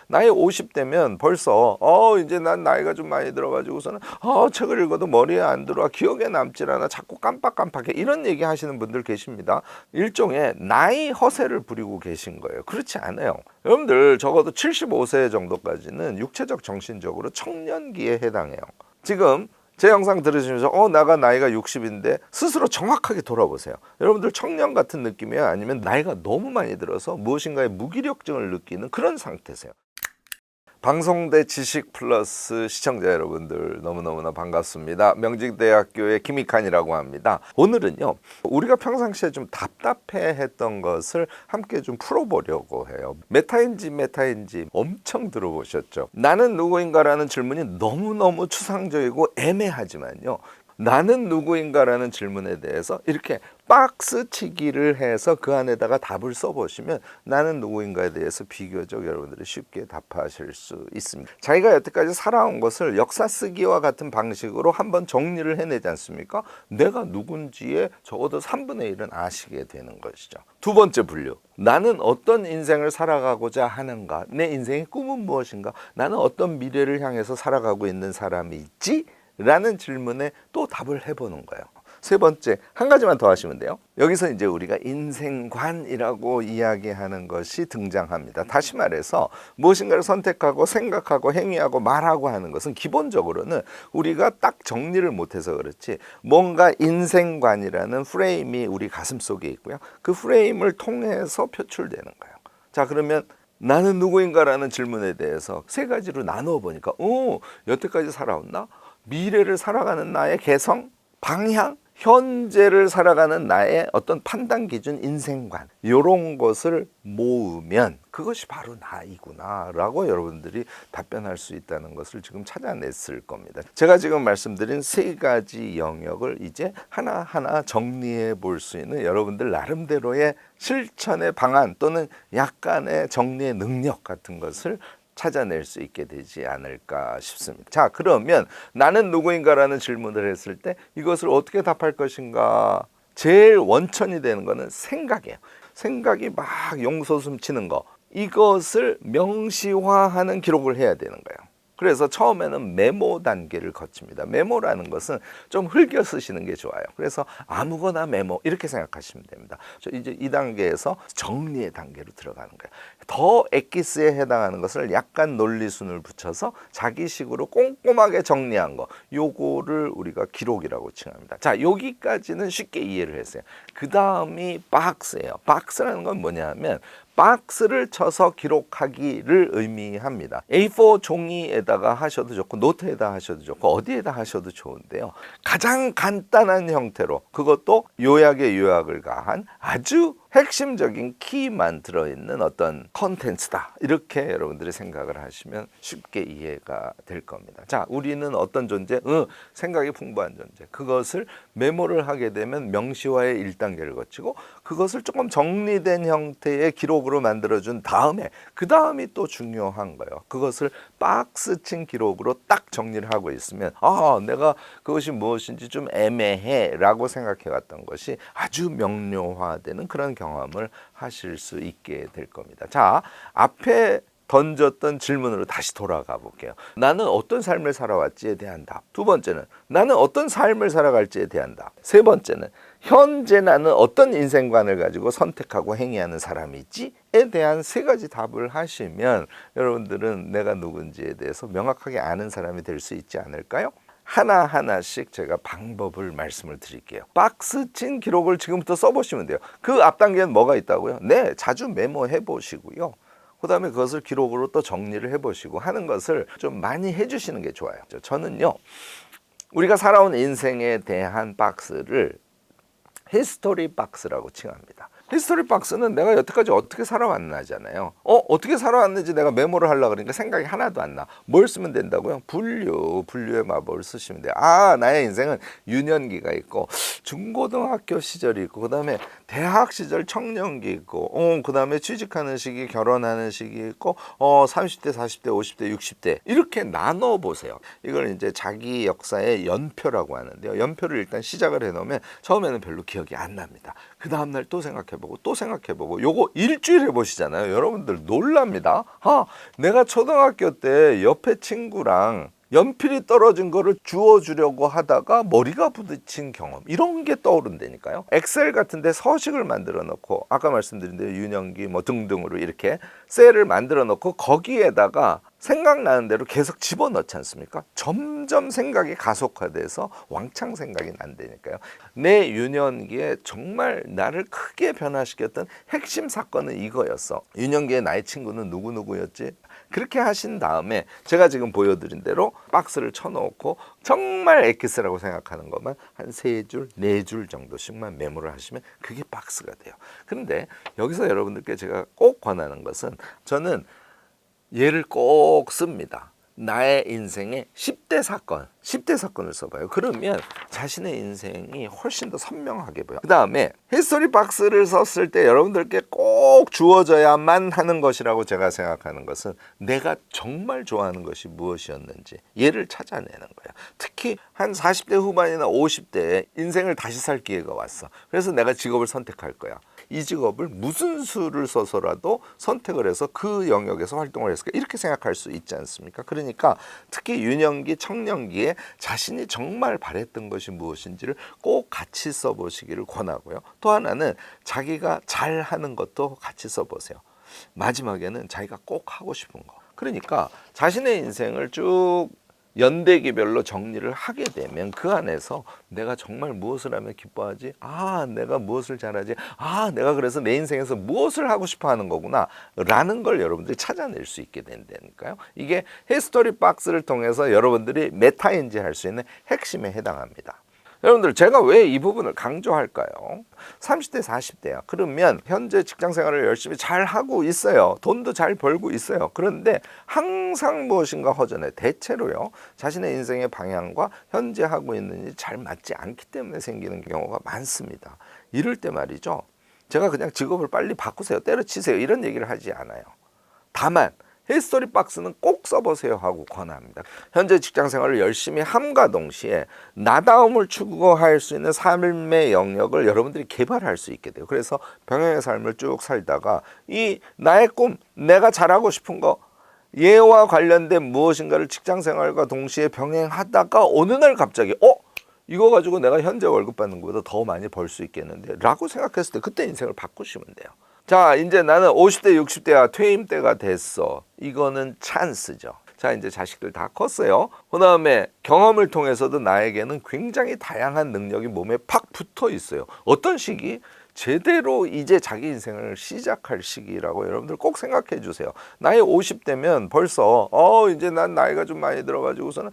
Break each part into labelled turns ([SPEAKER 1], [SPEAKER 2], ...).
[SPEAKER 1] 나이 50대면 벌써 이제 난 나이가 좀 많이 들어가지고서는 책을 읽어도 머리에 안 들어와, 기억에 남질 않아, 자꾸 깜빡깜빡해, 이런 얘기 하시는 분들 계십니다. 일종의 나이 허세를 부리고 계신 거예요. 그렇지 않아요. 여러분들 적어도 75세 정도까지는 육체적 정신적으로 청년기에 해당해요. 지금 제 영상 들으시면서 나가 나이가 60인데 스스로 정확하게 돌아보세요. 여러분들 청년 같은 느낌이에요? 아니면 나이가 너무 많이 들어서 무엇인가의 무기력증을 느끼는 그런 상태세요? 방송대 지식 플러스 시청자 여러분들 너무너무나 반갑습니다. 명직대학교의 김익환이라고 합니다. 오늘은요, 우리가 평상시에 좀 답답해했던 것을 함께 좀 풀어보려고 해요. 메타인지 엄청 들어보셨죠? 나는 누구인가라는 질문이 너무너무 추상적이고 애매하지만요, 나는 누구인가라는 질문에 대해서 이렇게 박스 치기를 해서 그 안에다가 답을 써보시면 나는 누구인가에 대해서 비교적 여러분들이 쉽게 답하실 수 있습니다. 자기가 여태까지 살아온 것을 역사 쓰기와 같은 방식으로 한번 정리를 해내지 않습니까? 내가 누군지에 적어도 3분의 1은 아시게 되는 것이죠. 두 번째 분류, 나는 어떤 인생을 살아가고자 하는가? 내 인생의 꿈은 무엇인가? 나는 어떤 미래를 향해서 살아가고 있는 사람이 있지? 라는 질문에 또 답을 해보는 거예요. 세 번째, 한 가지만 더 하시면 돼요. 여기서 이제 우리가 인생관이라고 이야기하는 것이 등장합니다. 다시 말해서 무엇인가를 선택하고 생각하고 행위하고 말하고 하는 것은 기본적으로는 우리가 딱 정리를 못해서 그렇지, 뭔가 인생관이라는 프레임이 우리 가슴속에 있고요, 그 프레임을 통해서 표출되는 거예요. 자, 그러면 나는 누구인가라는 질문에 대해서 세 가지로 나누어 보니까 여태까지 살아왔나? 미래를 살아가는 나의 개성, 방향, 현재를 살아가는 나의 어떤 판단 기준, 인생관, 이런 것을 모으면 그것이 바로 나이구나 라고 여러분들이 답변할 수 있다는 것을 지금 찾아냈을 겁니다. 제가 지금 말씀드린 세 가지 영역을 이제 하나하나 정리해 볼 수 있는 여러분들 나름대로의 실천의 방안 또는 약간의 정리의 능력 같은 것을 찾아낼 수 있게 되지 않을까 싶습니다. 자, 그러면 나는 누구인가라는 질문을 했을 때 이것을 어떻게 답할 것인가? 제일 원천이 되는 거는 생각이에요. 생각이 막 용솟음 치는 거, 이것을 명시화하는 기록을 해야 되는 거예요. 그래서 처음에는 메모 단계를 거칩니다. 메모라는 것은 좀 흘겨 쓰시는 게 좋아요. 그래서 아무거나 메모, 이렇게 생각하시면 됩니다. 이제 이 단계에서 정리의 단계로 들어가는 거예요. 더 엑기스에 해당하는 것을 약간 논리순을 붙여서 자기식으로 꼼꼼하게 정리한 거, 요거를 우리가 기록이라고 칭합니다. 자, 여기까지는 쉽게 이해를 했어요. 그 다음이 박스예요. 박스라는 건 뭐냐면 박스를 쳐서 기록하기를 의미합니다. A4 종이에다가 하셔도 좋고 노트에다 하셔도 좋고 어디에다 하셔도 좋은데요, 가장 간단한 형태로, 그것도 요약의 요약을 가한 아주 핵심적인 키만 들어있는 어떤 컨텐츠다, 이렇게 여러분들이 생각을 하시면 쉽게 이해가 될 겁니다. 자, 우리는 어떤 존재? 생각이 풍부한 존재. 그것을 메모를 하게 되면 명시화의 1단계를 거치고 그것을 조금 정리된 형태의 기록으로 만들어준 다음에 그 다음이 또 중요한 거예요. 그것을 박스친 기록으로 딱 정리를 하고 있으면 내가 그것이 무엇인지 좀 애매해 라고 생각해 왔던 것이 아주 명료화되는 그런 경험을 하실 수 있게 될 겁니다. 자, 앞에 던졌던 질문으로 다시 돌아가 볼게요. 나는 어떤 삶을 살아왔지에 대한 답. 두 번째는 나는 어떤 삶을 살아갈지에 대한 답. 세 번째는 현재 나는 어떤 인생관을 가지고 선택하고 행위하는 사람이지에 대한 세 가지 답을 하시면 여러분들은 내가 누군지에 대해서 명확하게 아는 사람이 될 수 있지 않을까요? 하나하나씩 제가 방법을 말씀을 드릴게요. 박스친 기록을 지금부터 써보시면 돼요. 그 앞 단계는 뭐가 있다고요? 네, 자주 메모해 보시고요. 그 다음에 그것을 기록으로 또 정리를 해보시고 하는 것을 좀 많이 해주시는 게 좋아요. 저는요, 우리가 살아온 인생에 대한 박스를 히스토리 박스라고 칭합니다. 히스토리 박스는 내가 여태까지 어떻게 살아왔나잖아요. 어떻게 살아왔는지 내가 메모를 하려고 그러니까 생각이 하나도 안 나. 뭘 쓰면 된다고요? 분류의 마법을 쓰시면 돼요. 나의 인생은 유년기가 있고 중고등학교 시절이 있고 그 다음에 대학 시절 청년기 있고 그 다음에 취직하는 시기, 결혼하는 시기 있고 30대, 40대, 50대, 60대 이렇게 나눠보세요. 이걸 이제 자기 역사의 연표라고 하는데요. 연표를 일단 시작을 해놓으면 처음에는 별로 기억이 안 납니다. 그 다음날 또 생각해 생각해보고 또 생각해보고 요거 일주일 해보시잖아요. 여러분들 놀랍니다. 내가 초등학교 때 옆에 친구랑 연필이 떨어진 거를 주워주려고 하다가 머리가 부딪힌 경험, 이런 게 떠오른다니까요. 엑셀 같은데 서식을 만들어 놓고, 아까 말씀드린 대로 유년기 뭐 등등으로 이렇게 셀을 만들어 놓고 거기에다가 생각나는 대로 계속 집어넣지 않습니까? 점점 생각이 가속화돼서 왕창 생각이 난다니까요. 내 유년기에 정말 나를 크게 변화시켰던 핵심 사건은 이거였어. 유년기에 나의 친구는 누구누구였지? 그렇게 하신 다음에 제가 지금 보여드린 대로 박스를 쳐놓고 정말 엑기스라고 생각하는 것만 한 3줄, 4줄 정도씩만 메모를 하시면 그게 박스가 돼요. 그런데 여기서 여러분들께 제가 꼭 권하는 것은, 저는 얘를 꼭 씁니다. 나의 인생의 10대 사건을 써봐요. 그러면 자신의 인생이 훨씬 더 선명하게 보여. 그 다음에 히스토리 박스를 썼을 때 여러분들께 꼭 주어져야만 하는 것이라고 제가 생각하는 것은, 내가 정말 좋아하는 것이 무엇이었는지 얘를 찾아내는 거예요. 특히 한 40대 후반이나 50대에 인생을 다시 살 기회가 왔어. 그래서 내가 직업을 선택할 거야. 이 직업을 무슨 수를 써서라도 선택을 해서 그 영역에서 활동을 했을까, 이렇게 생각할 수 있지 않습니까? 그러니까 특히 유년기, 청년기에 자신이 정말 바랬던 것이 무엇인지를 꼭 같이 써보시기를 권하고요. 또 하나는 자기가 잘하는 것도 같이 써보세요. 마지막에는 자기가 꼭 하고 싶은 거. 그러니까 자신의 인생을 쭉 연대기별로 정리를 하게 되면 그 안에서 내가 정말 무엇을 하면 기뻐하지? 내가 무엇을 잘하지? 내가 그래서 내 인생에서 무엇을 하고 싶어 하는 거구나 라는 걸 여러분들이 찾아낼 수 있게 된다니까요. 이게 히스토리 박스를 통해서 여러분들이 메타인지할 수 있는 핵심에 해당합니다. 여러분들, 제가 왜 이 부분을 강조할까요? 30대 40대야. 그러면 현재 직장생활을 열심히 잘 하고 있어요. 돈도 잘 벌고 있어요. 그런데 항상 무엇인가 허전해. 대체로요, 자신의 인생의 방향과 현재 하고 있는 일이 잘 맞지 않기 때문에 생기는 경우가 많습니다. 이럴 때 말이죠, 제가 그냥 직업을 빨리 바꾸세요, 때려치세요, 이런 얘기를 하지 않아요. 다만 히스토리 박스는 꼭 써보세요 하고 권합니다. 현재 직장생활을 열심히 함과 동시에 나다움을 추구할 수 있는 삶의 영역을 여러분들이 개발할 수 있게 돼요. 그래서 병행의 삶을 쭉 살다가 이 나의 꿈, 내가 잘하고 싶은 거, 얘와 관련된 무엇인가를 직장생활과 동시에 병행하다가 어느 날 갑자기 이거 가지고 내가 현재 월급 받는 것보다 더 많이 벌 수 있겠는데 라고 생각했을 때, 그때 인생을 바꾸시면 돼요. 자, 이제 나는 50대 60대야, 퇴임 때가 됐어. 이거는 찬스죠. 자, 이제 자식들 다 컸어요. 그 다음에 경험을 통해서도 나에게는 굉장히 다양한 능력이 몸에 팍 붙어 있어요. 어떤 시기? 제대로 이제 자기 인생을 시작할 시기라고 여러분들 꼭 생각해 주세요. 나이 50대면 벌써 이제 난 나이가 좀 많이 들어가지고서는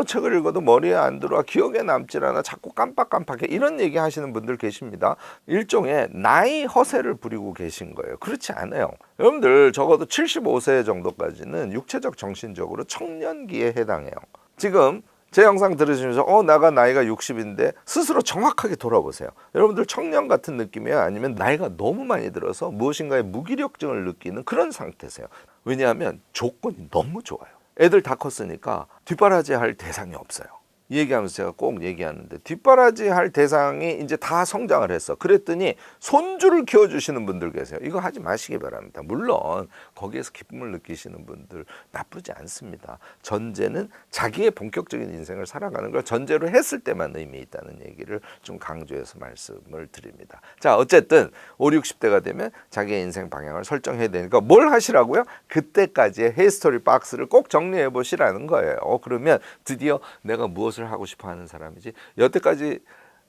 [SPEAKER 1] 책을 읽어도 머리에 안 들어와, 기억에 남질 않아, 자꾸 깜빡깜빡해, 이런 얘기 하시는 분들 계십니다. 일종의 나이 허세를 부리고 계신 거예요. 그렇지 않아요. 여러분들 적어도 75세 정도까지는 육체적 정신적으로 청년기에 해당해요. 지금 제 영상 들으시면서 나가 나이가 60인데 스스로 정확하게 돌아보세요. 여러분들 청년 같은 느낌이야? 아니면 나이가 너무 많이 들어서 무엇인가의 무기력증을 느끼는 그런 상태세요? 왜냐하면 조건이 너무 좋아요. 애들 다 컸으니까 뒷바라지 할 대상이 없어요. 이 얘기하면서 제가 꼭 얘기하는데, 뒷바라지 할 대상이 이제 다 성장을 했어. 그랬더니 손주를 키워주시는 분들 계세요. 이거 하지 마시기 바랍니다. 물론 거기에서 기쁨을 느끼시는 분들 나쁘지 않습니다. 전제는 자기의 본격적인 인생을 살아가는 걸 전제로 했을 때만 의미 있다는 얘기를 좀 강조해서 말씀을 드립니다. 자, 어쨌든 5, 60대가 되면 자기의 인생 방향을 설정해야 되니까 뭘 하시라고요? 그때까지의 히스토리 박스를 꼭 정리해 보시라는 거예요. 그러면 드디어 내가 무엇을 하고 싶어 하는 사람이지, 여태까지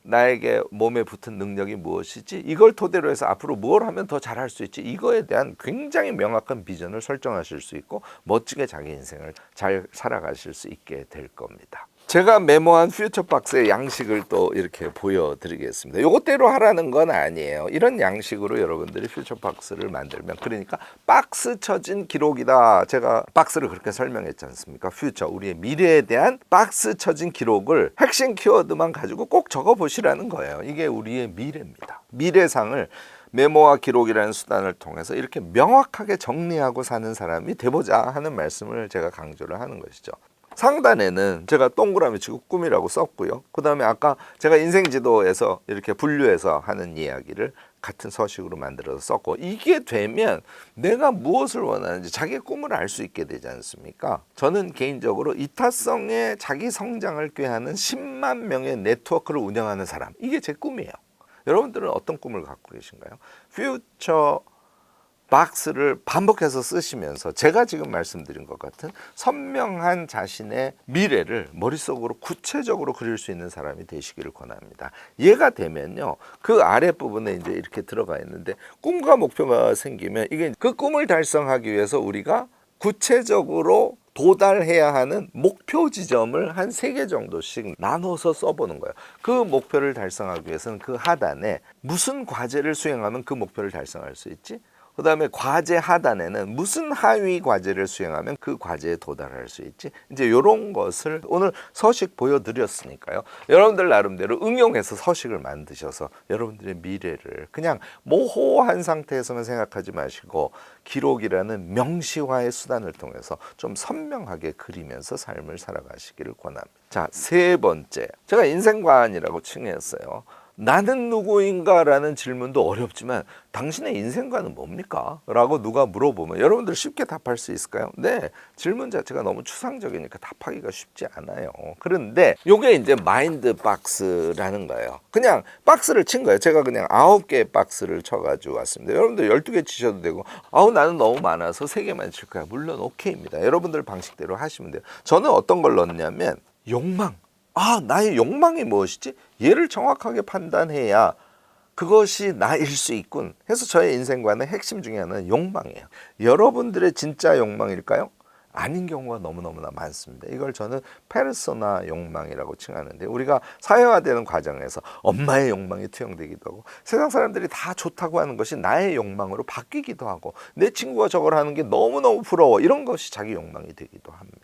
[SPEAKER 1] 나에게 몸에 붙은 능력이 무엇이지, 이걸 토대로 해서 앞으로 뭘 하면 더 잘할 수 있지, 이거에 대한 굉장히 명확한 비전을 설정하실 수 있고 멋지게 자기 인생을 잘 살아가실 수 있게 될 겁니다. 제가 메모한 퓨처박스의 양식을 또 이렇게 보여드리겠습니다. 요것대로 하라는 건 아니에요. 이런 양식으로 여러분들이 퓨처박스를 만들면, 그러니까 박스 쳐진 기록이다. 제가 박스를 그렇게 설명했지 않습니까? 퓨처, 우리의 미래에 대한 박스 쳐진 기록을 핵심 키워드만 가지고 꼭 적어보시라는 거예요. 이게 우리의 미래입니다. 미래상을 메모와 기록이라는 수단을 통해서 이렇게 명확하게 정리하고 사는 사람이 돼보자 하는 말씀을 제가 강조를 하는 것이죠. 상단에는 제가 동그라미 치고 꿈이라고 썼고요. 그 다음에 아까 제가 인생지도에서 이렇게 분류해서 하는 이야기를 같은 서식으로 만들어서 썼고, 이게 되면 내가 무엇을 원하는지 자기의 꿈을 알 수 있게 되지 않습니까? 저는 개인적으로 이타성의 자기 성장을 꾀하는 10만 명의 네트워크를 운영하는 사람, 이게 제 꿈이에요. 여러분들은 어떤 꿈을 갖고 계신가요? 퓨처 박스를 반복해서 쓰시면서 제가 지금 말씀드린 것 같은 선명한 자신의 미래를 머릿속으로 구체적으로 그릴 수 있는 사람이 되시기를 권합니다. 얘가 되면요, 그 아랫부분에 이제 이렇게 들어가 있는데, 꿈과 목표가 생기면 이게 그 꿈을 달성하기 위해서 우리가 구체적으로 도달해야 하는 목표 지점을 한 3개 정도씩 나눠서 써보는 거예요. 그 목표를 달성하기 위해서는 그 하단에 무슨 과제를 수행하면 그 목표를 달성할 수 있지? 그 다음에 과제 하단에는 무슨 하위 과제를 수행하면 그 과제에 도달할 수 있지? 이제 이런 것을 오늘 서식 보여드렸으니까요. 여러분들 나름대로 응용해서 서식을 만드셔서 여러분들의 미래를 그냥 모호한 상태에서만 생각하지 마시고 기록이라는 명시화의 수단을 통해서 좀 선명하게 그리면서 삶을 살아가시기를 권합니다. 자, 3번째. 제가 인생관이라고 칭했어요. 나는 누구인가 라는 질문도 어렵지만 당신의 인생관은 뭡니까? 라고 누가 물어보면 여러분들 쉽게 답할 수 있을까요? 네, 질문 자체가 너무 추상적이니까 답하기가 쉽지 않아요. 그런데 이게 이제 마인드 박스라는 거예요. 그냥 박스를 친 거예요. 제가 그냥 9개의 박스를 쳐가지고 왔습니다. 여러분들 12개 치셔도 되고, 나는 너무 많아서 3개만 칠 거야, 물론 오케이입니다. 여러분들 방식대로 하시면 돼요. 저는 어떤 걸 넣냐면 욕망, 나의 욕망이 무엇이지? 얘를 정확하게 판단해야 그것이 나일 수 있군 해서 저의 인생관의 핵심 중에 하나는 욕망이에요. 여러분들의 진짜 욕망일까요? 아닌 경우가 너무너무나 많습니다. 이걸 저는 페르소나 욕망이라고 칭하는데, 우리가 사회화되는 과정에서 엄마의 욕망이 투영되기도 하고, 세상 사람들이 다 좋다고 하는 것이 나의 욕망으로 바뀌기도 하고, 내 친구가 저걸 하는 게 너무너무 부러워, 이런 것이 자기 욕망이 되기도 합니다.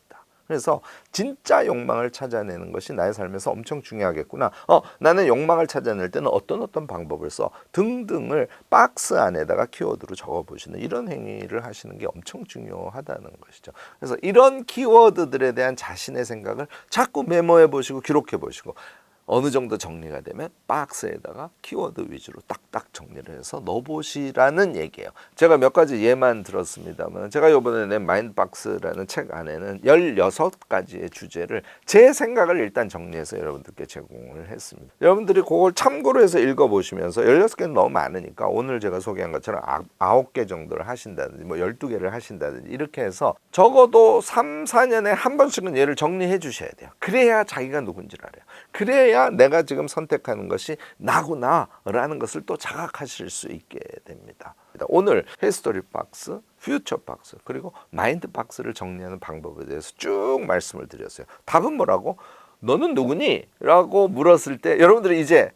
[SPEAKER 1] 그래서 진짜 욕망을 찾아내는 것이 나의 삶에서 엄청 중요하겠구나. 나는 욕망을 찾아낼 때는 어떤 방법을 써 등등을 박스 안에다가 키워드로 적어보시는 이런 행위를 하시는 게 엄청 중요하다는 것이죠. 그래서 이런 키워드들에 대한 자신의 생각을 자꾸 메모해 보시고 기록해 보시고, 어느 정도 정리가 되면 박스에다가 키워드 위주로 딱딱 정리를 해서 넣어보시라는 얘기예요. 제가 몇 가지 예만 들었습니다만, 제가 이번에 낸 마인드박스라는 책 안에는 16가지의 주제를 제 생각을 일단 정리해서 여러분들께 제공을 했습니다. 여러분들이 그걸 참고로 해서 읽어보시면서 16개는 너무 많으니까 오늘 제가 소개한 것처럼 9개 정도를 하신다든지 12개를 하신다든지 이렇게 해서 적어도 3, 4년에 한 번씩은 얘를 정리해 주셔야 돼요. 그래야 자기가 누군지를 알아요. 그래야 내가 지금 선택하는 것이 나구나라는 것을 또 자각하실 수 있게 됩니다. 오늘 히스토리 박스, 퓨처 박스, 그리고 마인드 박스를 정리하는 방법에 대해서 쭉 말씀을 드렸어요. 답은 뭐라고? 너는 누구니? 라고 물었을 때 여러분들이 이제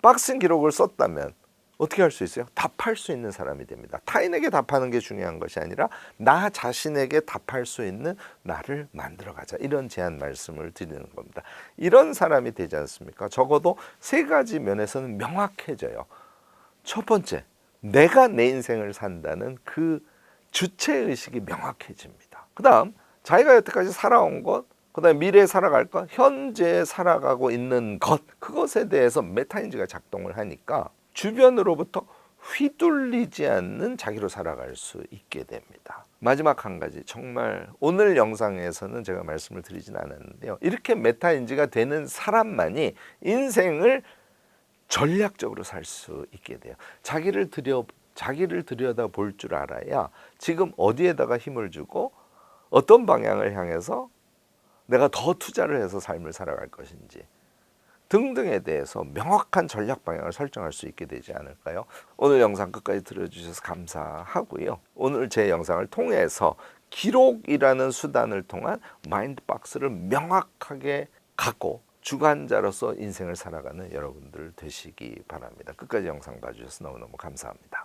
[SPEAKER 1] 박스 기록을 썼다면 어떻게 할 수 있어요? 답할 수 있는 사람이 됩니다. 타인에게 답하는 게 중요한 것이 아니라 나 자신에게 답할 수 있는 나를 만들어가자, 이런 제안 말씀을 드리는 겁니다. 이런 사람이 되지 않습니까? 적어도 3가지 면에서는 명확해져요. 첫 번째, 내가 내 인생을 산다는 그 주체의식이 명확해집니다. 그 다음, 자기가 여태까지 살아온 것, 그 다음에 미래에 살아갈 것, 현재 살아가고 있는 것, 그것에 대해서 메타인지가 작동을 하니까 주변으로부터 휘둘리지 않는 자기로 살아갈 수 있게 됩니다. 마지막 한 가지, 정말 오늘 영상에서는 제가 말씀을 드리진 않았는데요, 이렇게 메타인지가 되는 사람만이 인생을 전략적으로 살 수 있게 돼요. 자기를 들여다 볼 줄 알아야 지금 어디에다가 힘을 주고 어떤 방향을 향해서 내가 더 투자를 해서 삶을 살아갈 것인지 등등에 대해서 명확한 전략 방향을 설정할 수 있게 되지 않을까요? 오늘 영상 끝까지 들어주셔서 감사하고요. 오늘 제 영상을 통해서 기록이라는 수단을 통한 마인드박스를 명확하게 갖고 주관자로서 인생을 살아가는 여러분들 되시기 바랍니다. 끝까지 영상 봐주셔서 너무너무 감사합니다.